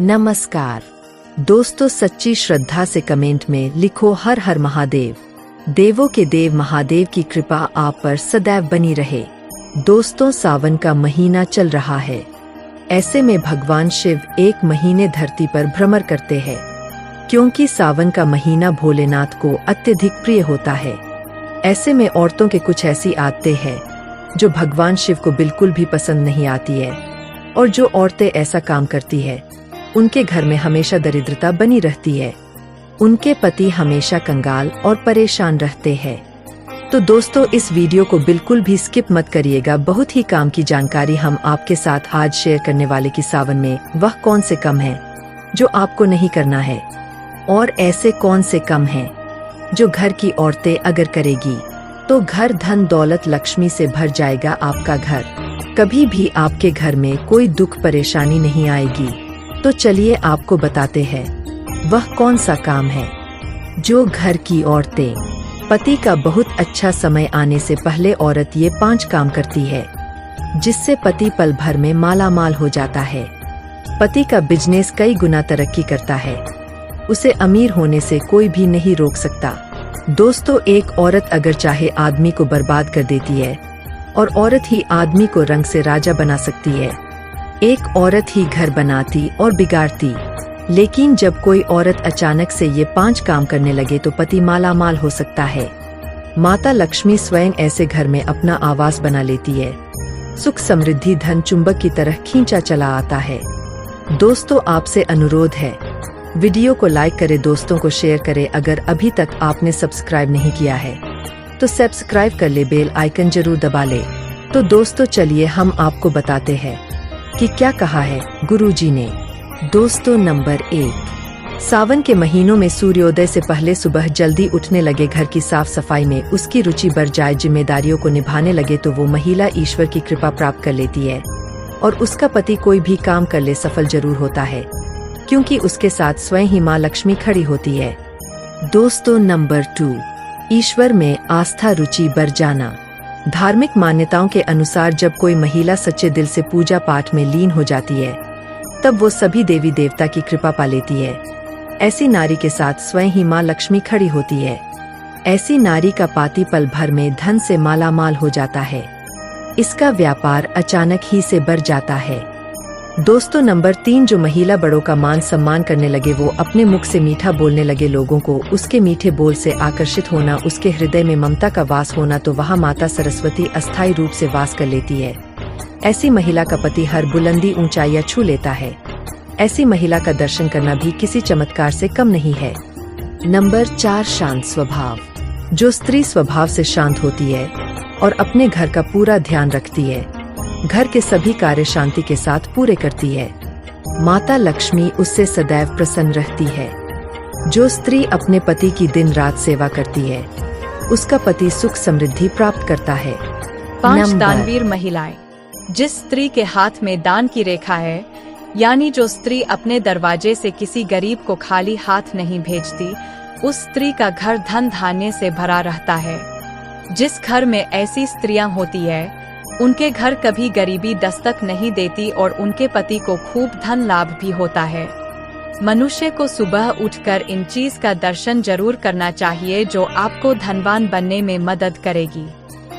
नमस्कार दोस्तों, सच्ची श्रद्धा से कमेंट में लिखो हर हर महादेव। देवों के देव महादेव की कृपा आप पर सदैव बनी रहे। दोस्तों, सावन का महीना चल रहा है। ऐसे में भगवान शिव एक महीने धरती पर भ्रमण करते हैं, क्योंकि सावन का महीना भोलेनाथ को अत्यधिक प्रिय होता है। ऐसे में औरतों के कुछ ऐसी आदतें हैं जो भगवान शिव को बिल्कुल भी पसंद नहीं आती है, और जो औरतें ऐसा काम करती है उनके घर में हमेशा दरिद्रता बनी रहती है। उनके पति हमेशा कंगाल और परेशान रहते हैं। तो दोस्तों, इस वीडियो को बिल्कुल भी स्किप मत करिएगा। बहुत ही काम की जानकारी हम आपके साथ आज शेयर करने वाले कि सावन में वह कौन से काम है जो आपको नहीं करना है, और ऐसे कौन से काम हैं जो घर की औरतें अगर करेगी तो घर धन दौलत लक्ष्मी से भर जाएगा। आपका घर कभी भी आपके घर में कोई दुख परेशानी नहीं आएगी। तो चलिए आपको बताते हैं वह कौन सा काम है जो घर की औरतें पति का बहुत अच्छा समय आने से पहले औरत ये 5 काम करती है, जिससे पति पल भर में माला माल हो जाता है। पति का बिजनेस कई गुना तरक्की करता है, उसे अमीर होने से कोई भी नहीं रोक सकता। दोस्तों, एक औरत अगर चाहे आदमी को बर्बाद कर देती है, और औरत ही आदमी को रंग से राजा बना सकती है। एक औरत ही घर बनाती और बिगाड़ती, लेकिन जब कोई औरत अचानक से ये 5 काम करने लगे तो पति माला माल हो सकता है। माता लक्ष्मी स्वयं ऐसे घर में अपना आवास बना लेती है। सुख समृद्धि धन चुंबक की तरह खींचा चला आता है। दोस्तों, आपसे अनुरोध है, वीडियो को लाइक करें, दोस्तों को शेयर करें। अगर अभी तक आपने सब्सक्राइब नहीं किया है तो सब्सक्राइब कर ले, बेल आइकन जरूर दबा ले। तो दोस्तों, चलिए हम आपको बताते हैं कि क्या कहा है गुरुजी ने। दोस्तों, नंबर 1, सावन के महीनों में सूर्योदय से पहले सुबह जल्दी उठने लगे। घर की साफ सफाई में उसकी रुचि बढ़ जाए, जिम्मेदारियों को निभाने लगे तो वो महिला ईश्वर की कृपा प्राप्त कर लेती है, और उसका पति कोई भी काम कर ले सफल जरूर होता है, क्योंकि उसके साथ स्वयं ही माँ लक्ष्मी खड़ी होती है। दोस्तों, नंबर 2, ईश्वर में आस्था रुचि बढ़ जाना। धार्मिक मान्यताओं के अनुसार जब कोई महिला सच्चे दिल से पूजा पाठ में लीन हो जाती है, तब वो सभी देवी देवता की कृपा पा लेती है। ऐसी नारी के साथ स्वयं ही माँ लक्ष्मी खड़ी होती है। ऐसी नारी का पति पल भर में धन से माला माल हो जाता है। इसका व्यापार अचानक ही से बढ़ जाता है। दोस्तों, नंबर 3, जो महिला बड़ों का मान सम्मान करने लगे, वो अपने मुख से मीठा बोलने लगे, लोगों को उसके मीठे बोल से आकर्षित होना, उसके हृदय में ममता का वास होना, तो वहाँ माता सरस्वती अस्थायी रूप से वास कर लेती है। ऐसी महिला का पति हर बुलंदी ऊंचाइयां छू लेता है। ऐसी महिला का दर्शन करना भी किसी चमत्कार से कम नहीं है। नंबर 4, शांत स्वभाव। जो स्त्री स्वभाव से शांत होती है और अपने घर का पूरा ध्यान रखती है, घर के सभी कार्य शांति के साथ पूरे करती है, माता लक्ष्मी उससे सदैव प्रसन्न रहती है। जो स्त्री अपने पति की दिन रात सेवा करती है, उसका पति सुख समृद्धि प्राप्त करता है। 5, दानवीर महिलाएं। जिस स्त्री के हाथ में दान की रेखा है, यानी जो स्त्री अपने दरवाजे से किसी गरीब को खाली हाथ नहीं भेजती, उस स्त्री का घर धन धान्य से भरा रहता है। जिस घर में ऐसी स्त्रियां होती है, उनके घर कभी गरीबी दस्तक नहीं देती, और उनके पति को खूब धन लाभ भी होता है। मनुष्य को सुबह उठकर इन चीज का दर्शन जरूर करना चाहिए, जो आपको धनवान बनने में मदद करेगी।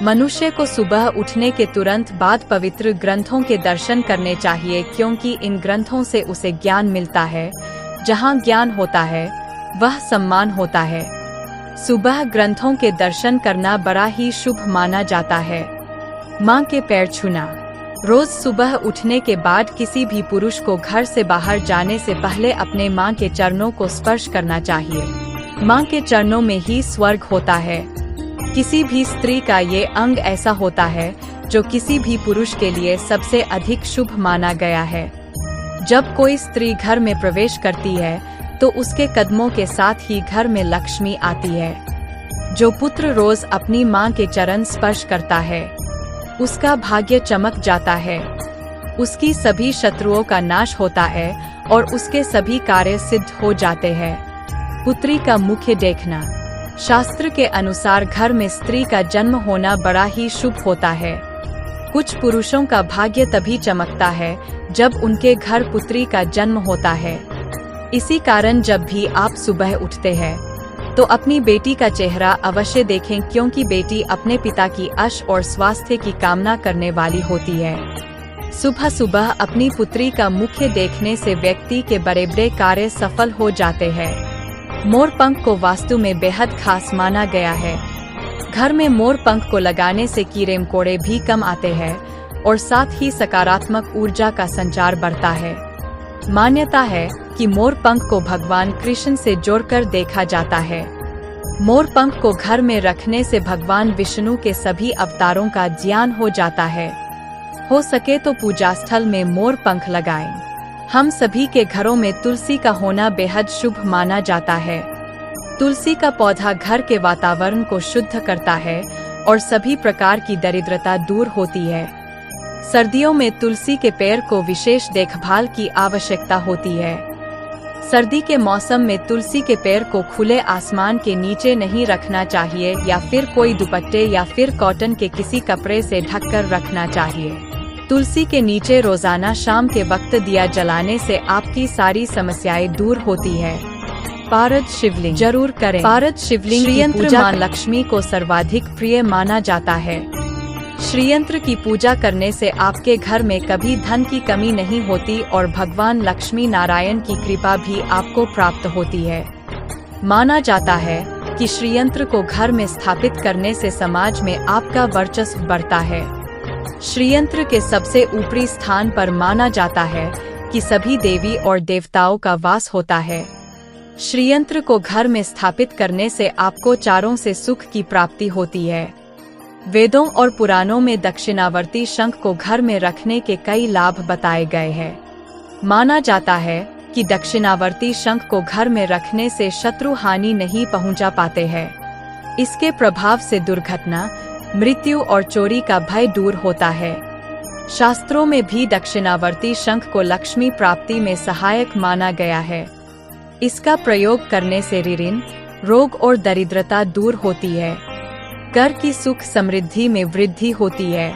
मनुष्य को सुबह उठने के तुरंत बाद पवित्र ग्रंथों के दर्शन करने चाहिए, क्योंकि इन ग्रंथों से उसे ज्ञान मिलता है। जहाँ ज्ञान होता है वह सम्मान होता है। सुबह ग्रंथों के दर्शन करना बड़ा ही शुभ माना जाता है। माँ के पैर छूना। रोज सुबह उठने के बाद किसी भी पुरुष को घर से बाहर जाने से पहले अपने माँ के चरणों को स्पर्श करना चाहिए। माँ के चरणों में ही स्वर्ग होता है। किसी भी स्त्री का ये अंग ऐसा होता है जो किसी भी पुरुष के लिए सबसे अधिक शुभ माना गया है। जब कोई स्त्री घर में प्रवेश करती है तो उसके कदमों के साथ ही घर में लक्ष्मी आती है। जो पुत्र रोज अपनी माँ के चरण स्पर्श करता है, उसका भाग्य चमक जाता है, उसकी सभी शत्रुओं का नाश होता है, और उसके सभी कार्य सिद्ध हो जाते हैं। पुत्री का मुख्य देखना। शास्त्र के अनुसार घर में स्त्री का जन्म होना बड़ा ही शुभ होता है। कुछ पुरुषों का भाग्य तभी चमकता है जब उनके घर पुत्री का जन्म होता है। इसी कारण जब भी आप सुबह उठते हैं तो अपनी बेटी का चेहरा अवश्य देखें, क्योंकि बेटी अपने पिता की यश और स्वास्थ्य की कामना करने वाली होती है। सुबह सुबह अपनी पुत्री का मुख देखने से व्यक्ति के बड़े बड़े कार्य सफल हो जाते हैं। मोर पंख को वास्तु में बेहद खास माना गया है। घर में मोर पंख को लगाने से कीड़े मकोड़े भी कम आते हैं और साथ ही सकारात्मक ऊर्जा का संचार बढ़ता है। मान्यता है कि मोर पंख को भगवान कृष्ण से जोड़कर देखा जाता है। मोर पंख को घर में रखने से भगवान विष्णु के सभी अवतारों का ज्ञान हो जाता है। हो सके तो पूजा स्थल में मोर पंख लगाएं। हम सभी के घरों में तुलसी का होना बेहद शुभ माना जाता है। तुलसी का पौधा घर के वातावरण को शुद्ध करता है और सभी प्रकार की दरिद्रता दूर होती है। सर्दियों में तुलसी के पेड़ को विशेष देखभाल की आवश्यकता होती है। सर्दी के मौसम में तुलसी के पेड़ को खुले आसमान के नीचे नहीं रखना चाहिए या फिर कोई दुपट्टे या फिर कॉटन के किसी कपड़े से ढककर रखना चाहिए। तुलसी के नीचे रोजाना शाम के वक्त दिया जलाने से आपकी सारी समस्याएं दूर होती है। पारद शिवलिंग जरूर करें। पारद शिवलिंग श्रीयंत्र मां लक्ष्मी को सर्वाधिक प्रिय माना जाता है। श्रीयंत्र की पूजा करने से आपके घर में कभी धन की कमी नहीं होती और भगवान लक्ष्मी नारायण की कृपा भी आपको प्राप्त होती है। माना जाता है कि श्रीयंत्र को घर में स्थापित करने से समाज में आपका वर्चस्व बढ़ता है। श्रीयंत्र के सबसे ऊपरी स्थान पर माना जाता है कि सभी देवी और देवताओं का वास होता है। श्रीयंत्र को घर में स्थापित करने से आपको चारों से सुख की प्राप्ति होती है। वेदों और पुराणों में दक्षिणावर्ती शंख को घर में रखने के कई लाभ बताए गए हैं। माना जाता है कि दक्षिणावर्ती शंख को घर में रखने से शत्रु हानि नहीं पहुंचा पाते हैं। इसके प्रभाव से दुर्घटना, मृत्यु और चोरी का भय दूर होता है। शास्त्रों में भी दक्षिणावर्ती शंख को लक्ष्मी प्राप्ति में सहायक माना गया है। इसका प्रयोग करने से ऋण, रोग और दरिद्रता दूर होती है। घर की सुख समृद्धि में वृद्धि होती है।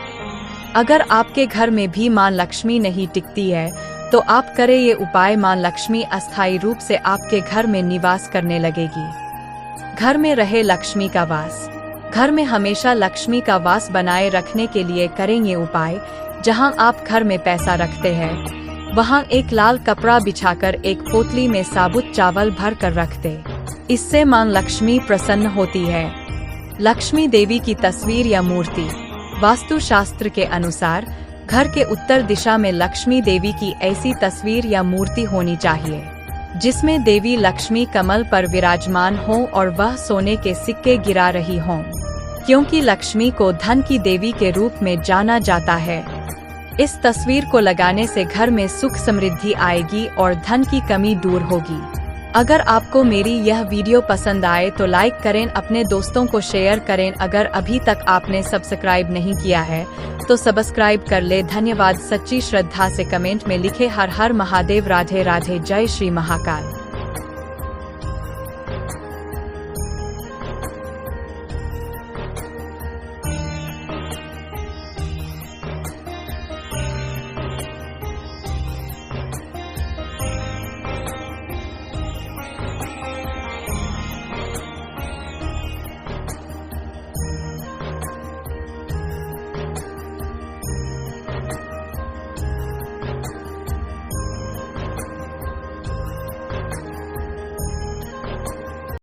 अगर आपके घर में भी मां लक्ष्मी नहीं टिकती है तो आप करें ये उपाय, मां लक्ष्मी अस्थायी रूप से आपके घर में निवास करने लगेगी। घर में रहे लक्ष्मी का वास। घर में हमेशा लक्ष्मी का वास बनाए रखने के लिए करें ये उपाय। जहां आप घर में पैसा रखते हैं वहां एक लाल कपड़ा बिछाकर एक पोतली में साबुत चावल भर कर रख दे। इससे मां लक्ष्मी प्रसन्न होती है। लक्ष्मी देवी की तस्वीर या मूर्ति। वास्तु शास्त्र के अनुसार घर के उत्तर दिशा में लक्ष्मी देवी की ऐसी तस्वीर या मूर्ति होनी चाहिए जिसमें देवी लक्ष्मी कमल पर विराजमान हो और वह सोने के सिक्के गिरा रही हों, क्योंकि लक्ष्मी को धन की देवी के रूप में जाना जाता है। इस तस्वीर को लगाने से घर में सुख समृद्धि आएगी और धन की कमी दूर होगी। अगर आपको मेरी यह वीडियो पसंद आए तो लाइक करें, अपने दोस्तों को शेयर करें। अगर अभी तक आपने सब्सक्राइब नहीं किया है तो सब्सक्राइब कर ले। धन्यवाद। सच्ची श्रद्धा से कमेंट में लिखे हर हर महादेव। राधे राधे। जय श्री महाकाल।